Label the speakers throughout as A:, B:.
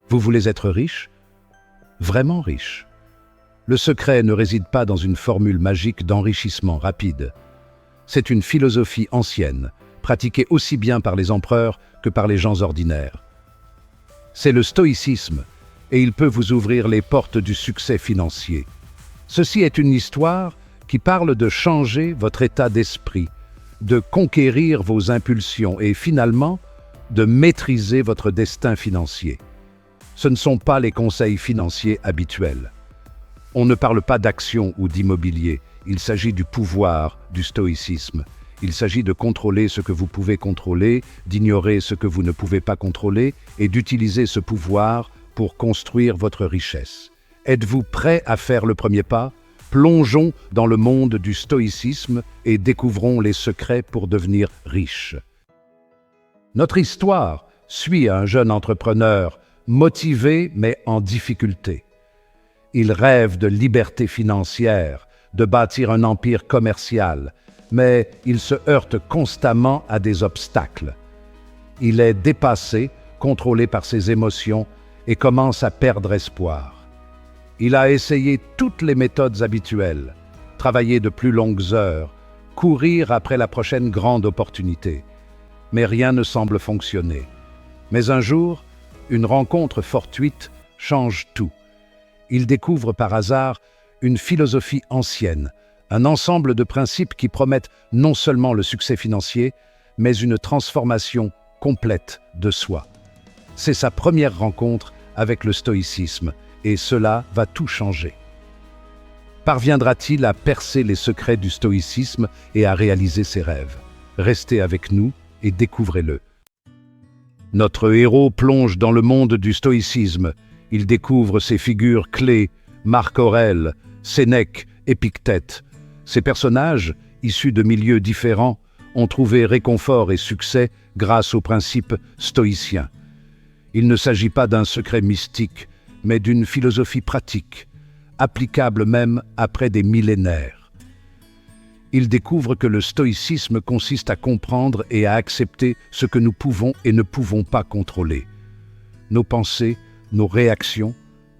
A: Vous voulez être riche? Vraiment riche? Le secret ne réside pas dans une formule magique d'enrichissement rapide. C'est une philosophie ancienne, pratiquée aussi bien par les empereurs que par les gens ordinaires. C'est le stoïcisme, et il peut vous ouvrir les portes du succès financier. Ceci est une histoire qui parle de changer votre état d'esprit, de conquérir vos impulsions et finalement de maîtriser votre destin financier. Ce ne sont pas les conseils financiers habituels. On ne parle pas d'action ou d'immobilier, il s'agit du pouvoir du stoïcisme. Il s'agit de contrôler ce que vous pouvez contrôler, d'ignorer ce que vous ne pouvez pas contrôler et d'utiliser ce pouvoir pour construire votre richesse. Êtes-vous prêt à faire le premier pas? Plongeons dans le monde du stoïcisme et découvrons les secrets pour devenir riche. Notre histoire suit un jeune entrepreneur motivé mais en difficulté. Il rêve de liberté financière, de bâtir un empire commercial, mais il se heurte constamment à des obstacles. Il est dépassé, contrôlé par ses émotions et commence à perdre espoir. Il a essayé toutes les méthodes habituelles, travailler de plus longues heures, courir après la prochaine grande opportunité. Mais rien ne semble fonctionner. Mais un jour, une rencontre fortuite change tout. Il découvre par hasard une philosophie ancienne, un ensemble de principes qui promettent non seulement le succès financier, mais une transformation complète de soi. C'est sa première rencontre avec le stoïcisme, et cela va tout changer. Parviendra-t-il à percer les secrets du stoïcisme et à réaliser ses rêves? Restez avec nous et découvrez-le. Notre héros plonge dans le monde du stoïcisme. Il découvre ses figures clés, Marc Aurèle, Sénèque, Épictète. Ces personnages, issus de milieux différents, ont trouvé réconfort et succès grâce aux principes stoïciens. Il ne s'agit pas d'un secret mystique, mais d'une philosophie pratique, applicable même après des millénaires. Il découvre que le stoïcisme consiste à comprendre et à accepter ce que nous pouvons et ne pouvons pas contrôler. Nos pensées, nos réactions,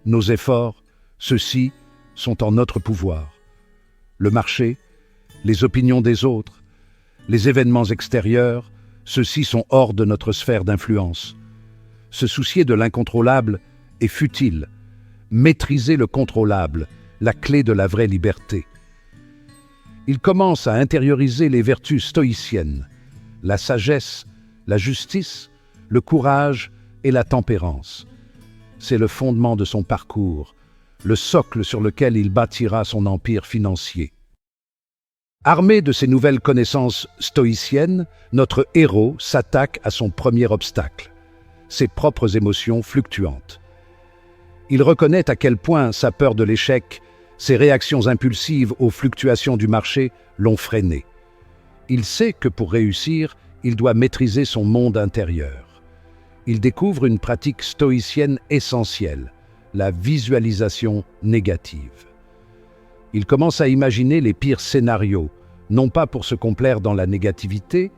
A: nos efforts, ceux-ci sont en notre pouvoir. Le marché, les opinions des autres, les événements extérieurs, ceux-ci sont hors de notre sphère d'influence. Se soucier de l'incontrôlable est futile. Maîtriser le contrôlable, la clé de la vraie liberté. Il commence à intérioriser les vertus stoïciennes, la sagesse, la justice, le courage et la tempérance. C'est le fondement de son parcours, le socle sur lequel il bâtira son empire financier. Armé de ces nouvelles connaissances stoïciennes, notre héros s'attaque à son premier obstacle, ses propres émotions fluctuantes. Il reconnaît à quel point sa peur de l'échec, ses réactions impulsives aux fluctuations du marché l'ont freiné. Il sait que pour réussir, il doit maîtriser son monde intérieur. Il découvre une pratique stoïcienne essentielle, la visualisation négative. Il commence à imaginer les pires scénarios, non pas pour se complaire dans la négativité,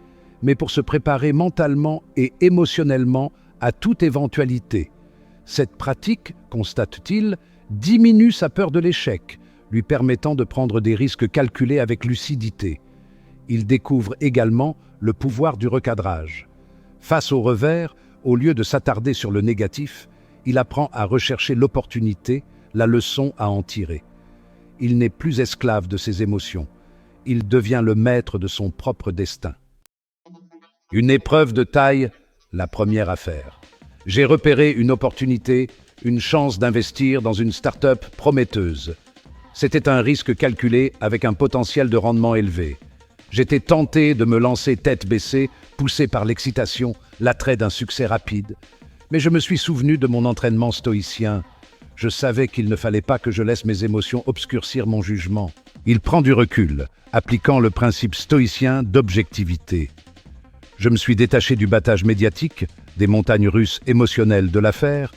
A: mais pour se préparer mentalement et émotionnellement à toute éventualité. Cette pratique, constate-t-il, diminue sa peur de l'échec, lui permettant de prendre des risques calculés avec lucidité. Il découvre également le pouvoir du recadrage. Face au revers, au lieu de s'attarder sur le négatif, il apprend à rechercher l'opportunité, la leçon à en tirer. Il n'est plus esclave de ses émotions. Il devient le maître de son propre destin. Une épreuve de taille, la première affaire. J'ai repéré une opportunité, une chance d'investir dans une start-up prometteuse. C'était un risque calculé avec un potentiel de rendement élevé. J'étais tenté de me lancer tête baissée, poussé par l'excitation, l'attrait d'un succès rapide. Mais je me suis souvenu de mon entraînement stoïcien. Je savais qu'il ne fallait pas que je laisse mes émotions obscurcir mon jugement. Il prend du recul, appliquant le principe stoïcien d'objectivité. Je me suis détaché du battage médiatique, des montagnes russes émotionnelles de l'affaire,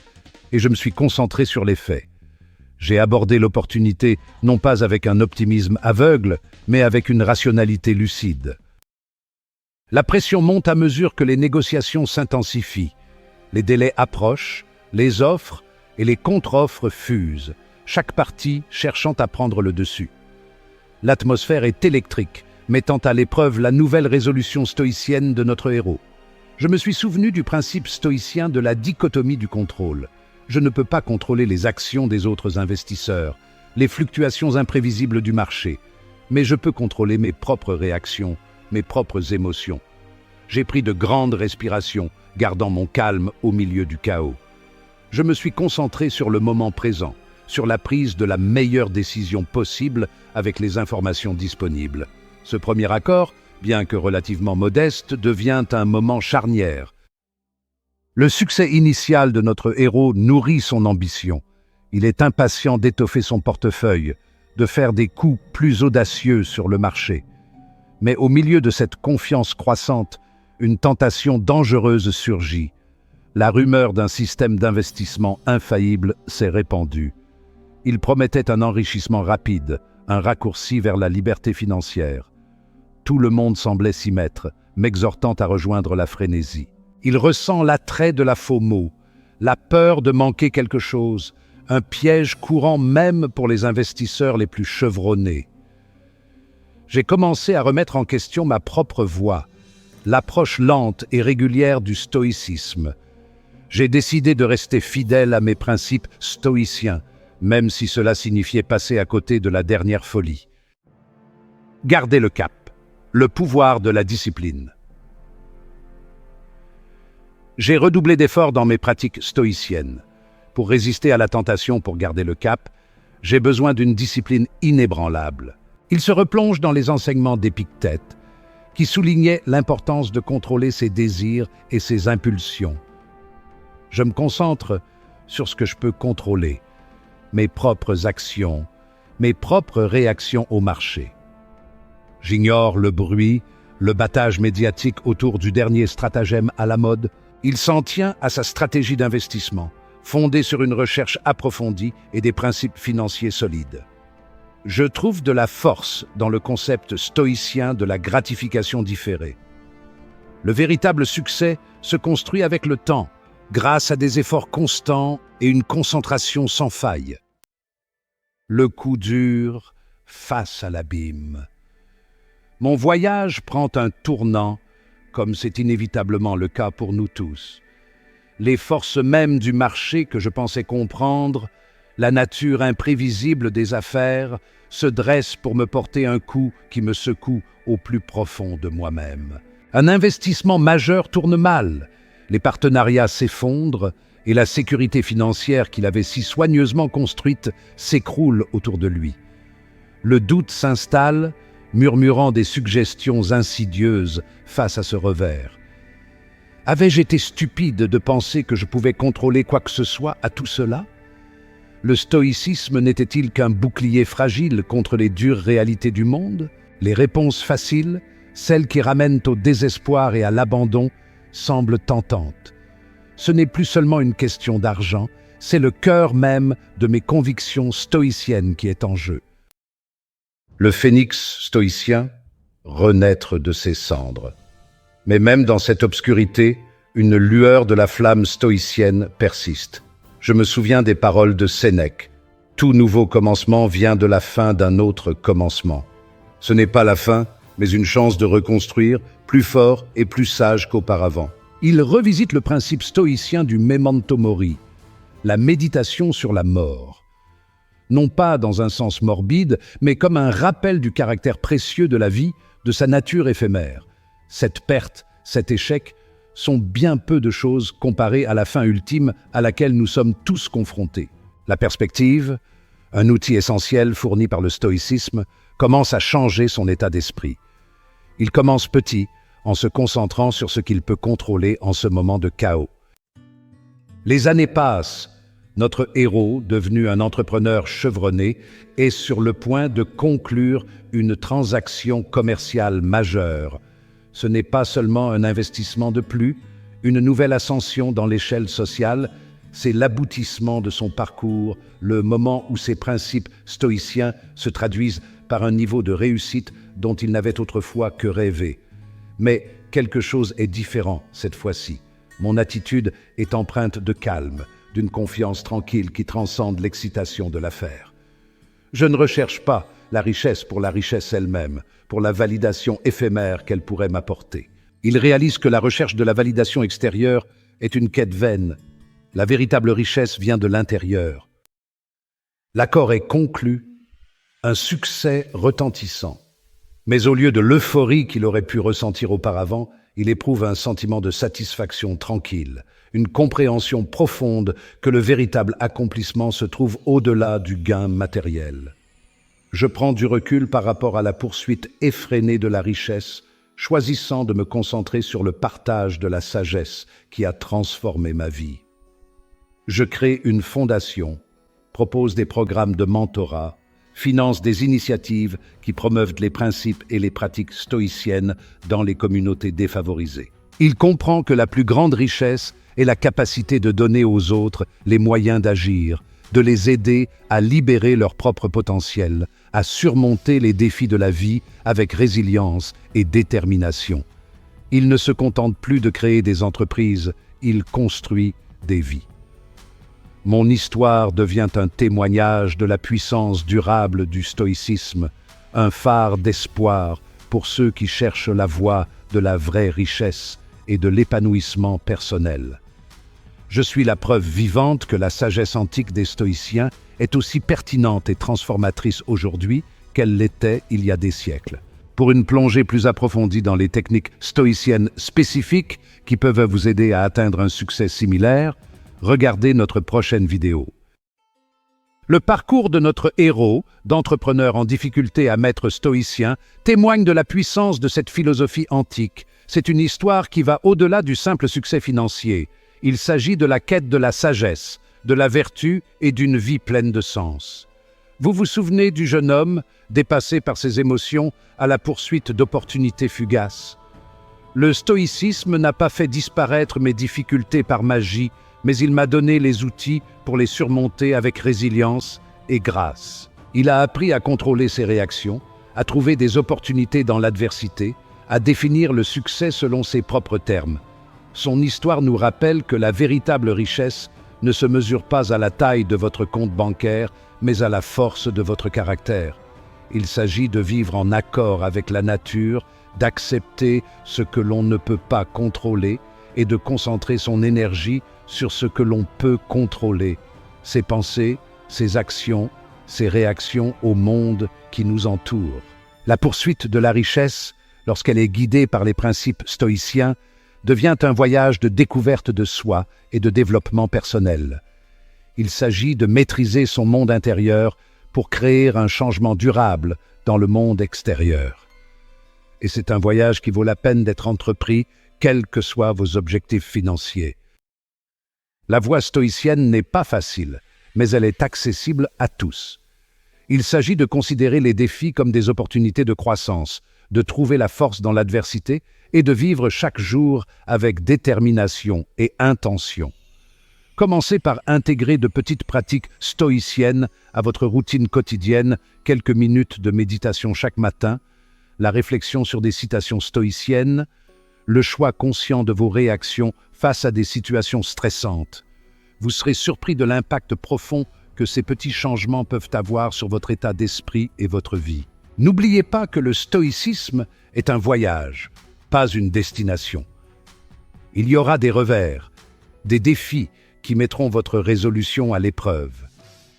A: et je me suis concentré sur les faits. J'ai abordé l'opportunité non pas avec un optimisme aveugle, mais avec une rationalité lucide. La pression monte à mesure que les négociations s'intensifient. Les délais approchent, Les offres et les contre-offres fusent, chaque partie cherchant à prendre le dessus. L'atmosphère est électrique, mettant à l'épreuve la nouvelle résolution stoïcienne de notre héros. Je me suis souvenu du principe stoïcien de la dichotomie du contrôle. Je ne peux pas contrôler les actions des autres investisseurs, les fluctuations imprévisibles du marché, mais je peux contrôler mes propres réactions, mes propres émotions. J'ai pris de grandes respirations, gardant mon calme au milieu du chaos. Je me suis concentré sur le moment présent, sur la prise de la meilleure décision possible avec les informations disponibles. Ce premier accord, bien que relativement modeste, devient un moment charnière. Le succès initial de notre héros nourrit son ambition. Il est impatient d'étoffer son portefeuille, de faire des coups plus audacieux sur le marché. Mais au milieu de cette confiance croissante, une tentation dangereuse surgit. La rumeur d'un système d'investissement infaillible s'est répandue. Il promettait un enrichissement rapide, un raccourci vers la liberté financière. Tout le monde semblait s'y mettre, m'exhortant à rejoindre la frénésie. Il ressent l'attrait de la FOMO, la peur de manquer quelque chose, un piège courant même pour les investisseurs les plus chevronnés. J'ai commencé à remettre en question ma propre voie, l'approche lente et régulière du stoïcisme. J'ai décidé de rester fidèle à mes principes stoïciens, même si cela signifiait passer à côté de la dernière folie. Garder le cap, le pouvoir de la discipline. J'ai redoublé d'efforts dans mes pratiques stoïciennes. Pour résister à la tentation, pour garder le cap, j'ai besoin d'une discipline inébranlable. Il se replonge dans les enseignements d'Épictète, qui soulignait l'importance de contrôler ses désirs et ses impulsions. Je me concentre sur ce que je peux contrôler, mes propres actions, mes propres réactions au marché. J'ignore le bruit, le battage médiatique autour du dernier stratagème à la mode. Il s'en tient à sa stratégie d'investissement, fondée sur une recherche approfondie et des principes financiers solides. Je trouve de la force dans le concept stoïcien de la gratification différée. Le véritable succès se construit avec le temps, grâce à des efforts constants et une concentration sans faille. Le coup dur face à l'abîme. Mon voyage prend un tournant, comme c'est inévitablement le cas pour nous tous. Les forces mêmes du marché que je pensais comprendre, la nature imprévisible des affaires, se dressent pour me porter un coup qui me secoue au plus profond de moi-même. Un investissement majeur tourne mal, les partenariats s'effondrent et la sécurité financière qu'il avait si soigneusement construite s'écroule autour de lui. Le doute s'installe, murmurant des suggestions insidieuses face à ce revers. Avais-je été stupide de penser que je pouvais contrôler quoi que ce soit à tout cela? Le stoïcisme n'était-il qu'un bouclier fragile contre les dures réalités du monde? Les réponses faciles, celles qui ramènent au désespoir et à l'abandon, semblent tentantes. Ce n'est plus seulement une question d'argent, c'est le cœur même de mes convictions stoïciennes qui est en jeu. Le phénix stoïcien, renaître de ses cendres. Mais même dans cette obscurité, une lueur de la flamme stoïcienne persiste. Je me souviens des paroles de Sénèque. Tout nouveau commencement vient de la fin d'un autre commencement. Ce n'est pas la fin, mais une chance de reconstruire, plus fort et plus sage qu'auparavant. Il revisite le principe stoïcien du memento mori, la méditation sur la mort. Non pas dans un sens morbide, mais comme un rappel du caractère précieux de la vie, de sa nature éphémère. Cette perte, cet échec, sont bien peu de choses comparées à la fin ultime à laquelle nous sommes tous confrontés. La perspective, un outil essentiel fourni par le stoïcisme, commence à changer son état d'esprit. Il commence petit, en se concentrant sur ce qu'il peut contrôler en ce moment de chaos. Les années passent. Notre héros, devenu un entrepreneur chevronné, est sur le point de conclure une transaction commerciale majeure. Ce n'est pas seulement un investissement de plus, une nouvelle ascension dans l'échelle sociale, c'est l'aboutissement de son parcours, le moment où ses principes stoïciens se traduisent par un niveau de réussite dont il n'avait autrefois que rêvé. Mais quelque chose est différent cette fois-ci. Mon attitude est empreinte de calme, d'une confiance tranquille qui transcende l'excitation de l'affaire. Je ne recherche pas la richesse pour la richesse elle-même, pour la validation éphémère qu'elle pourrait m'apporter. Il réalise que la recherche de la validation extérieure est une quête vaine. La véritable richesse vient de l'intérieur. L'accord est conclu, un succès retentissant. Mais au lieu de l'euphorie qu'il aurait pu ressentir auparavant, il éprouve un sentiment de satisfaction tranquille, une compréhension profonde que le véritable accomplissement se trouve au-delà du gain matériel. Je prends du recul par rapport à la poursuite effrénée de la richesse, choisissant de me concentrer sur le partage de la sagesse qui a transformé ma vie. Je crée une fondation, propose des programmes de mentorat, finance des initiatives qui promeuvent les principes et les pratiques stoïciennes dans les communautés défavorisées. Il comprend que la plus grande richesse est la capacité de donner aux autres les moyens d'agir, de les aider à libérer leur propre potentiel, à surmonter les défis de la vie avec résilience et détermination. Il ne se contente plus de créer des entreprises, il construit des vies. Mon histoire devient un témoignage de la puissance durable du stoïcisme, un phare d'espoir pour ceux qui cherchent la voie de la vraie richesse et de l'épanouissement personnel. Je suis la preuve vivante que la sagesse antique des stoïciens est aussi pertinente et transformatrice aujourd'hui qu'elle l'était il y a des siècles. Pour une plongée plus approfondie dans les techniques stoïciennes spécifiques qui peuvent vous aider à atteindre un succès similaire, regardez notre prochaine vidéo. Le parcours de notre héros, d'entrepreneur en difficulté à maître stoïcien, témoigne de la puissance de cette philosophie antique. C'est une histoire qui va au-delà du simple succès financier. Il s'agit de la quête de la sagesse, de la vertu et d'une vie pleine de sens. Vous vous souvenez du jeune homme, dépassé par ses émotions, à la poursuite d'opportunités fugaces? Le stoïcisme n'a pas fait disparaître mes difficultés par magie, mais il m'a donné les outils pour les surmonter avec résilience et grâce. Il a appris à contrôler ses réactions, à trouver des opportunités dans l'adversité, à définir le succès selon ses propres termes. Son histoire nous rappelle que la véritable richesse ne se mesure pas à la taille de votre compte bancaire, mais à la force de votre caractère. Il s'agit de vivre en accord avec la nature, d'accepter ce que l'on ne peut pas contrôler et de concentrer son énergie sur ce que l'on peut contrôler, ses pensées, ses actions, ses réactions au monde qui nous entoure. La poursuite de la richesse, lorsqu'elle est guidée par les principes stoïciens, devient un voyage de découverte de soi et de développement personnel. Il s'agit de maîtriser son monde intérieur pour créer un changement durable dans le monde extérieur. Et c'est un voyage qui vaut la peine d'être entrepris, quels que soient vos objectifs financiers. La voie stoïcienne n'est pas facile, mais elle est accessible à tous. Il s'agit de considérer les défis comme des opportunités de croissance, de trouver la force dans l'adversité et de vivre chaque jour avec détermination et intention. Commencez par intégrer de petites pratiques stoïciennes à votre routine quotidienne, quelques minutes de méditation chaque matin, la réflexion sur des citations stoïciennes, le choix conscient de vos réactions face à des situations stressantes. Vous serez surpris de l'impact profond que ces petits changements peuvent avoir sur votre état d'esprit et votre vie. N'oubliez pas que le stoïcisme est un voyage, pas une destination. Il y aura des revers, des défis qui mettront votre résolution à l'épreuve.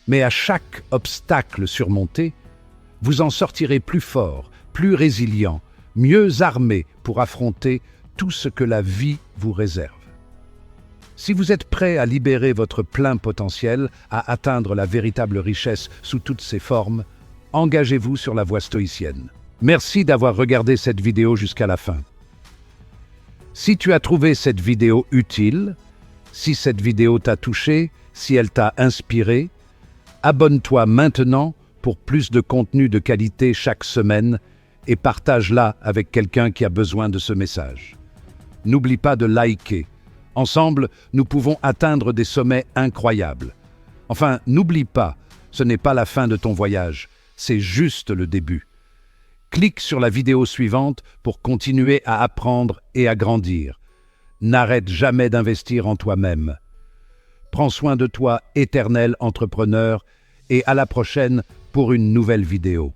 A: Mais à chaque obstacle surmonté, vous en sortirez plus fort, plus résilient, mieux armé pour affronter tout ce que la vie vous réserve. Si vous êtes prêt à libérer votre plein potentiel, à atteindre la véritable richesse sous toutes ses formes, engagez-vous sur la voie stoïcienne. Merci d'avoir regardé cette vidéo jusqu'à la fin. Si tu as trouvé cette vidéo utile, si cette vidéo t'a touché, si elle t'a inspiré, abonne-toi maintenant pour plus de contenu de qualité chaque semaine et partage-la avec quelqu'un qui a besoin de ce message. N'oublie pas de liker. Ensemble, nous pouvons atteindre des sommets incroyables. Enfin, n'oublie pas, ce n'est pas la fin de ton voyage, c'est juste le début. Clique sur la vidéo suivante pour continuer à apprendre et à grandir. N'arrête jamais d'investir en toi-même. Prends soin de toi, éternel entrepreneur, et à la prochaine pour une nouvelle vidéo.